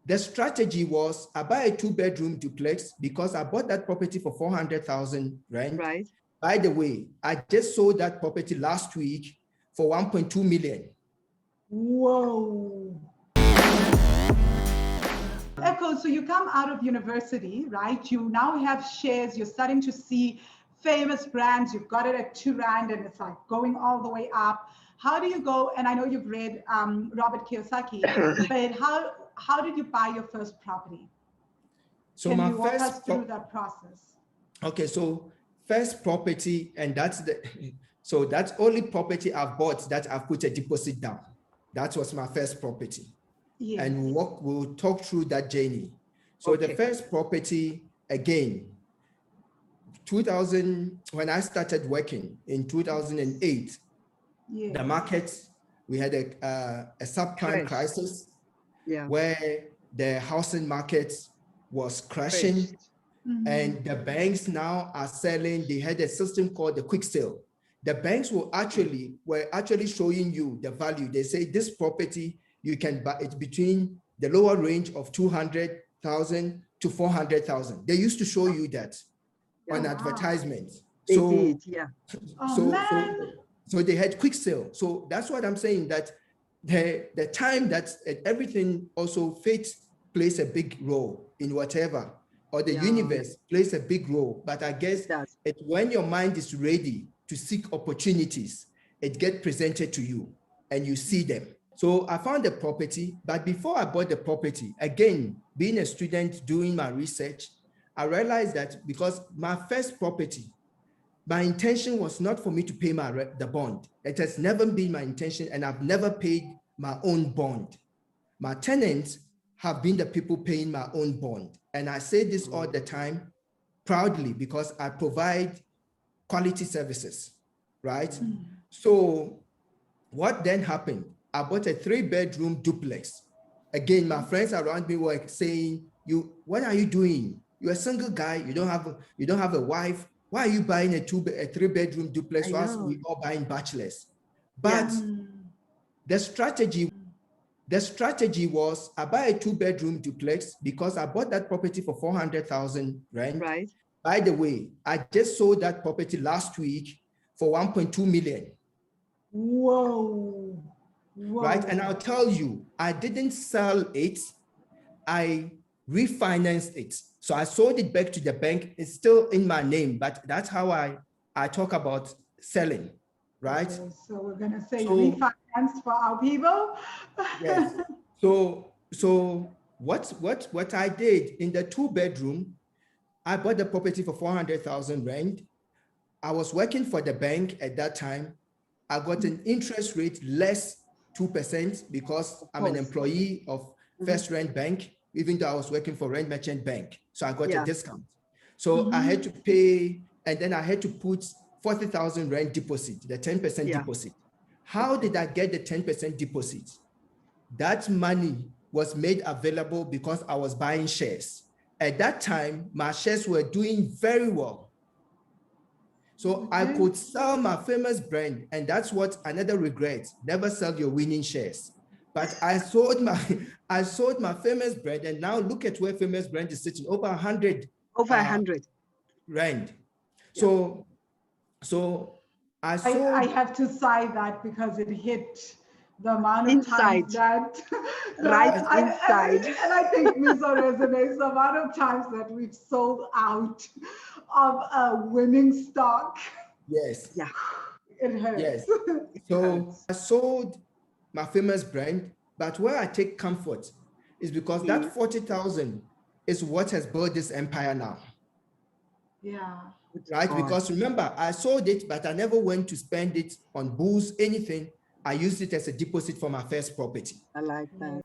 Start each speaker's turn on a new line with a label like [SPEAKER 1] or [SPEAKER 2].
[SPEAKER 1] The strategy was I buy a 2-bedroom duplex because I bought that property for 400,000 rent.
[SPEAKER 2] Right.
[SPEAKER 1] By the way, I just sold that property last week for 1.2 million.
[SPEAKER 3] Whoa. Echo, so you come out of university, right? You now have shares, you're starting to see famous brands, you've got it at R2 and it's like going all the way up. How do you go, and I know you've read Robert Kiyosaki, but how did you buy your first property?
[SPEAKER 1] So
[SPEAKER 3] Can
[SPEAKER 1] my
[SPEAKER 3] you walk
[SPEAKER 1] first
[SPEAKER 3] us through that process?
[SPEAKER 1] Okay, so first property, and that's only property I've bought that I've put a deposit down. That was my first property.
[SPEAKER 3] Yes.
[SPEAKER 1] And we'll talk through that journey. So
[SPEAKER 2] Okay.
[SPEAKER 1] the first property, again, 2000, when I started working in 2008,
[SPEAKER 3] Yes.
[SPEAKER 1] the market, we had a subprime crisis,
[SPEAKER 2] yeah,
[SPEAKER 1] where the housing market was crashing. And the banks now are selling. They had a system called the quick sale. The banks were actually showing you the value. They say this property, you can buy it between the lower range of 200,000 to 400,000. They used to show you that on advertisements.
[SPEAKER 2] They did, yeah.
[SPEAKER 1] So they had quick sale. So that's what I'm saying, that the time that everything also fate plays a big role in whatever, or the universe plays a big role. But I guess it's when your mind is ready to seek opportunities, it gets presented to you and you see them. So I found the property, but before I bought the property, again, being a student, doing my research, I realized that because my first property, my intention was not for me to pay the bond. It has never been my intention, and I've never paid my own bond. My tenants have been the people paying my own bond. And I say this all the time proudly because I provide quality services, right? So what then happened? I bought a 3-bedroom duplex. Again, my friends around me were saying, what are you doing? You're a single guy, you don't have a wife. Why are you buying a 3-bedroom duplex whilst we all buying bachelors? But the strategy was I buy a 2-bedroom duplex because I bought that property for 400,000 rent.
[SPEAKER 2] Right.
[SPEAKER 1] By the way, I just sold that property last week for 1.2 million.
[SPEAKER 3] Whoa.
[SPEAKER 1] Right. And I'll tell you, I didn't sell it. I refinanced it. So I sold it back to the bank. It's still in my name, but that's how I talk about selling. Right.
[SPEAKER 3] Okay, so we're going to say refinance for our people.
[SPEAKER 1] Yes. So what I did in the 2-bedroom, I bought the property for 400,000 rent. I was working for the bank at that time. I got an interest rate less 2% because I'm an employee of First Rent Bank, even though I was working for Rent Merchant Bank. So I got a discount. So I had to pay, and then I had to put 40,000 rent deposit, the 10% deposit. How did I get the 10% deposit? That money was made available because I was buying shares. At that time, my shares were doing very well. So I could sell my famous brand, and that's what another regret, never sell your winning shares. But I sold my famous brand, and now look at where famous brand is sitting, over 100.
[SPEAKER 2] Over 100.
[SPEAKER 1] Rand. So I sold.
[SPEAKER 3] I have to sigh that because it hit the amount of times that
[SPEAKER 2] inside.
[SPEAKER 3] And I think Miso resonates, the amount of times that we've sold out of a winning stock.
[SPEAKER 1] Yes.
[SPEAKER 2] Yeah.
[SPEAKER 3] It hurts.
[SPEAKER 1] Yes. So I sold my famous brand, but where I take comfort is because that 40,000 is what has built this empire now.
[SPEAKER 3] Yeah.
[SPEAKER 1] Right? Because remember, I sold it, but I never went to spend it on booze, anything. I used it as a deposit for my first property.
[SPEAKER 2] I like that.